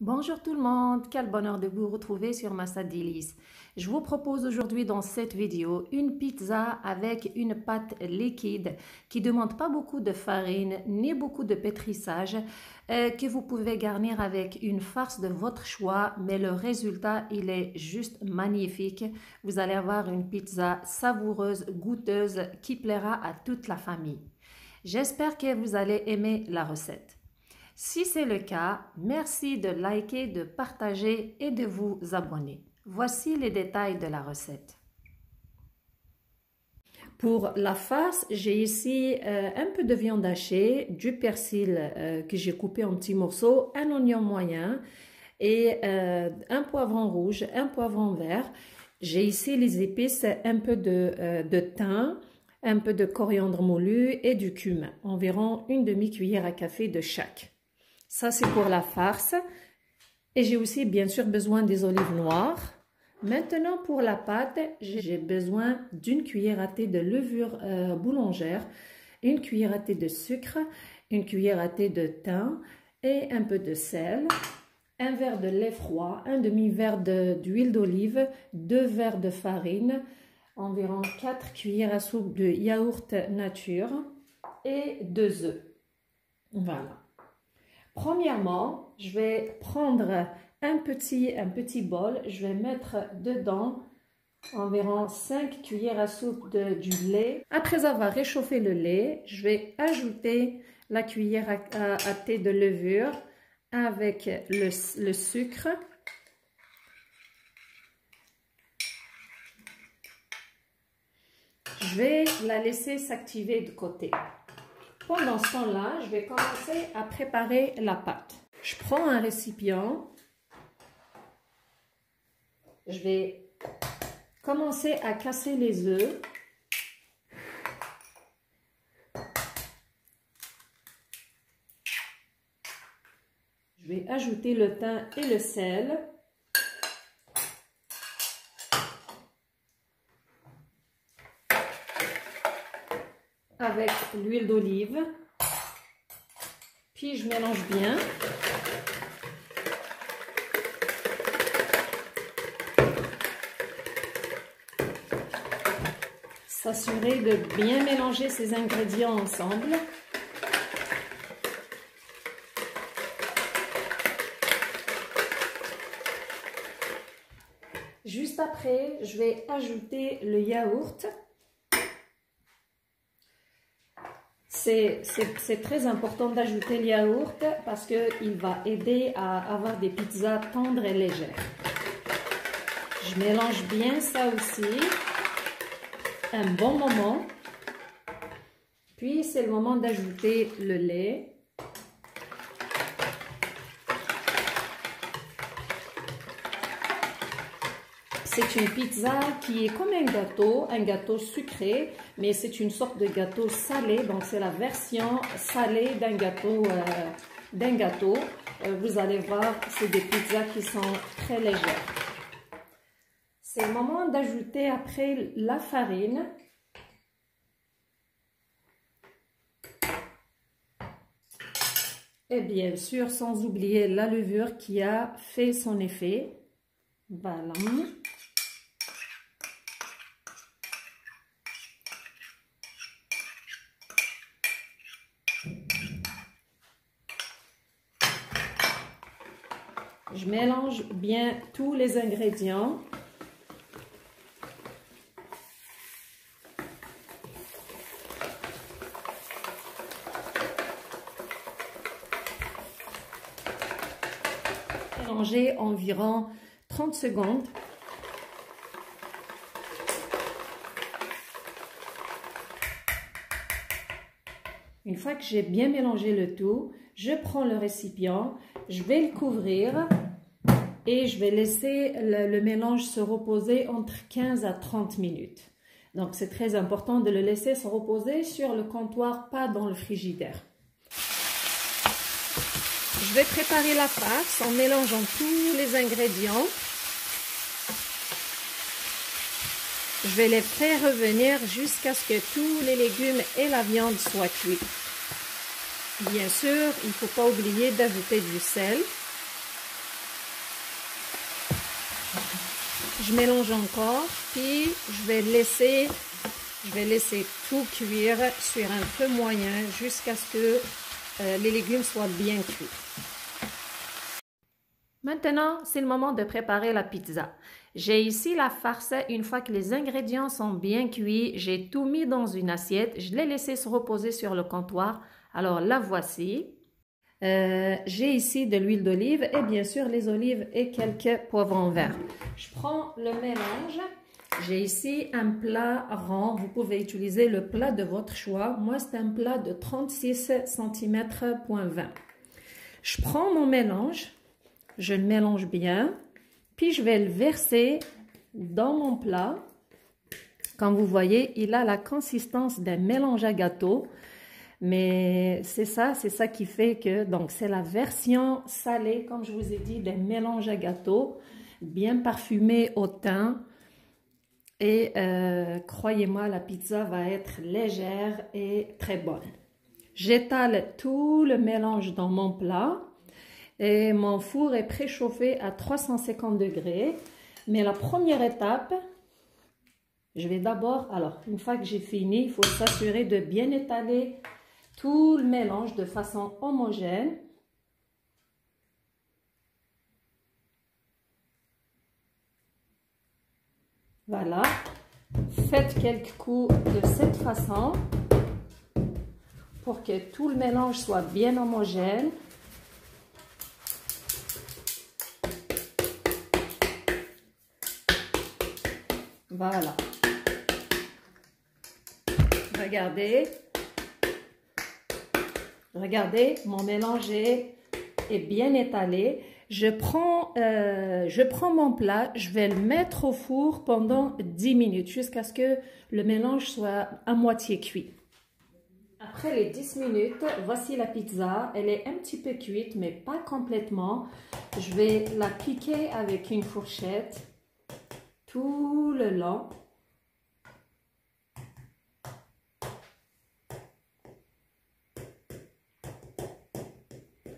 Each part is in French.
Bonjour tout le monde, quel bonheur de vous retrouver sur Massa Délices. Je vous propose aujourd'hui dans cette vidéo une pizza avec une pâte liquide qui ne demande pas beaucoup de farine ni beaucoup de pétrissage, que vous pouvez garnir avec une farce de votre choix, mais le résultat il est juste magnifique. Vous allez avoir une pizza savoureuse, goûteuse qui plaira à toute la famille. J'espère que vous allez aimer la recette. Si c'est le cas, merci de liker, de partager et de vous abonner. Voici les détails de la recette. Pour la farce, j'ai ici un peu de viande hachée, du persil que j'ai coupé en petits morceaux, un oignon moyen et un poivron rouge, un poivron vert. J'ai ici les épices, un peu de thym, un peu de coriandre moulu et du cumin, environ une demi-cuillère à café de chaque. Ça, c'est pour la farce. Et j'ai aussi, bien sûr, besoin des olives noires. Maintenant, pour la pâte, j'ai besoin d'une cuillère à thé de levure boulangère, une cuillère à thé de sucre, une cuillère à thé de thym et un peu de sel, un verre de lait froid, un demi-verre d'huile d'olive, 2 verres de farine, environ 4 cuillères à soupe de yaourt nature et 2 œufs. Voilà. Premièrement, je vais prendre un petit bol, je vais mettre dedans environ 5 cuillères à soupe du lait. Après avoir réchauffé le lait, je vais ajouter la cuillère à thé de levure avec le sucre. Je vais la laisser s'activer de côté. Pendant ce temps-là, je vais commencer à préparer la pâte. Je prends un récipient. Je vais commencer à casser les œufs. Je vais ajouter le thym et le sel. Avec l'huile d'olive, puis je mélange bien. S'assurer de bien mélanger ces ingrédients ensemble. Juste après, je vais ajouter le yaourt. C'est très important d'ajouter le yaourt parce qu'il va aider à avoir des pizzas tendres et légères. Je mélange bien ça aussi, un bon moment. Puis c'est le moment d'ajouter le lait. C'est une pizza qui est comme un gâteau sucré, mais c'est une sorte de gâteau salé, donc c'est la version salée d'un gâteau. Vous allez voir, c'est des pizzas qui sont très légères. C'est le moment d'ajouter après la farine. Et bien sûr, sans oublier la levure qui a fait son effet. Voilà. Je mélange bien tous les ingrédients. Mélanger environ 30 secondes. Une fois que j'ai bien mélangé le tout, je prends le récipient, je vais le couvrir et je vais laisser le mélange se reposer entre 15 à 30 minutes. Donc c'est très important de le laisser se reposer sur le comptoir, pas dans le frigidaire. Je vais préparer la farce en mélangeant tous les ingrédients. Je vais les faire revenir jusqu'à ce que tous les légumes et la viande soient cuits. Bien sûr, il ne faut pas oublier d'ajouter du sel. Je mélange encore, puis je vais laisser tout cuire sur un feu moyen jusqu'à ce que les légumes soient bien cuits. Maintenant, c'est le moment de préparer la pizza. J'ai ici la farce. Une fois que les ingrédients sont bien cuits, j'ai tout mis dans une assiette. Je l'ai laissé se reposer sur le comptoir. Alors la voici. J'ai ici de l'huile d'olive et bien sûr les olives et quelques poivrons verts. Je prends le mélange. J'ai ici un plat rond. Vous pouvez utiliser le plat de votre choix. Moi, c'est un plat de 36 cm.20. Je prends mon mélange. Je le mélange bien. Puis, je vais le verser dans mon plat. Comme vous voyez, il a la consistance d'un mélange à gâteau. Mais c'est ça qui fait que, donc, c'est la version salée, comme je vous ai dit, d'un mélange à gâteau, bien parfumé au thym. Et croyez-moi, la pizza va être légère et très bonne. J'étale tout le mélange dans mon plat. Et mon four est préchauffé à 350 degrés. Mais la première étape, je vais d'abord, alors une fois que j'ai fini, il faut s'assurer de bien étaler tout le mélange de façon homogène. Voilà. Faites quelques coups de cette façon pour que tout le mélange soit bien homogène. Voilà. Regardez, mon mélange est bien étalé. Je prends mon plat, je vais le mettre au four pendant 10 minutes jusqu'à ce que le mélange soit à moitié cuit. Après les 10 minutes, voici la pizza. Elle est un petit peu cuite, mais pas complètement. Je vais la piquer avec une fourchette tout le long.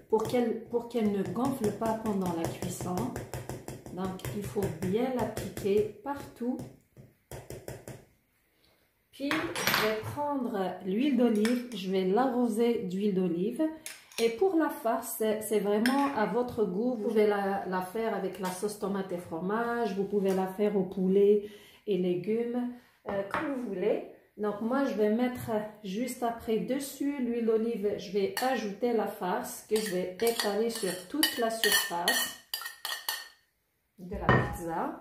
Pour qu'elle ne gonfle pas pendant la cuisson. Donc, il faut bien la piquer partout. Puis, je vais prendre l'huile d'olive, je vais l'arroser d'huile d'olive. Et pour la farce, c'est vraiment à votre goût. Vous pouvez la faire avec la sauce tomate et fromage. Vous pouvez la faire au poulet et légumes, comme vous voulez. Donc, moi, je vais mettre juste après dessus l'huile d'olive. Je vais ajouter la farce que je vais étaler sur toute la surface de la pizza.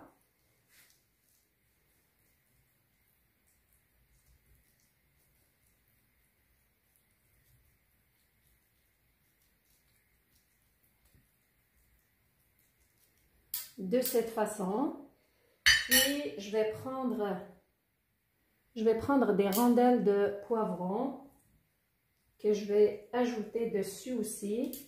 De cette façon. Puis, je vais prendre des rondelles de poivron que je vais ajouter dessus aussi.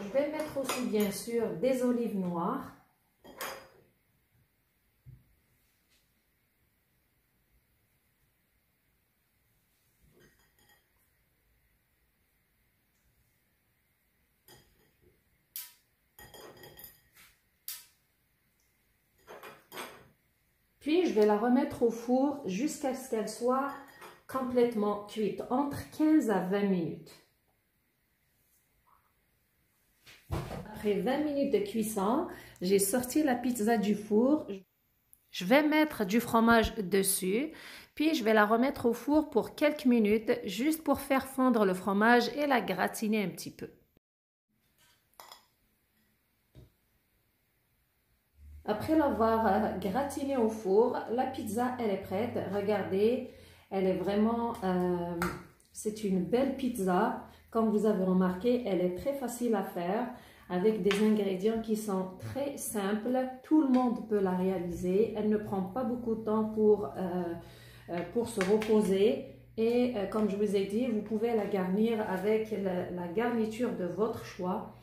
Je vais mettre aussi bien sûr des olives noires. Puis, je vais la remettre au four jusqu'à ce qu'elle soit complètement cuite, entre 15 à 20 minutes. Après 20 minutes de cuisson, j'ai sorti la pizza du four. Je vais mettre du fromage dessus, puis je vais la remettre au four pour quelques minutes, juste pour faire fondre le fromage et la gratiner un petit peu. Après l'avoir gratinée au four, la pizza, elle est prête. Regardez, elle est vraiment, c'est une belle pizza. Comme vous avez remarqué, elle est très facile à faire avec des ingrédients qui sont très simples. Tout le monde peut la réaliser. Elle ne prend pas beaucoup de temps pour se reposer. Et comme je vous ai dit, vous pouvez la garnir avec la garniture de votre choix.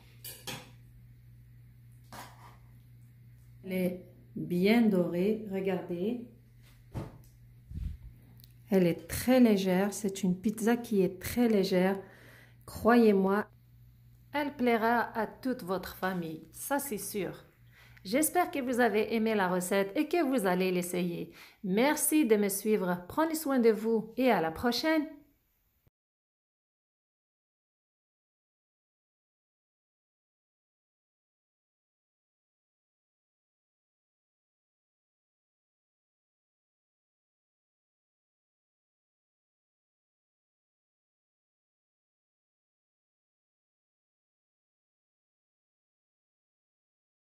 Elle est bien dorée, regardez. Elle est très légère, c'est une pizza qui est très légère. Croyez-moi, elle plaira à toute votre famille, ça c'est sûr. J'espère que vous avez aimé la recette et que vous allez l'essayer. Merci de me suivre, prenez soin de vous et à la prochaine.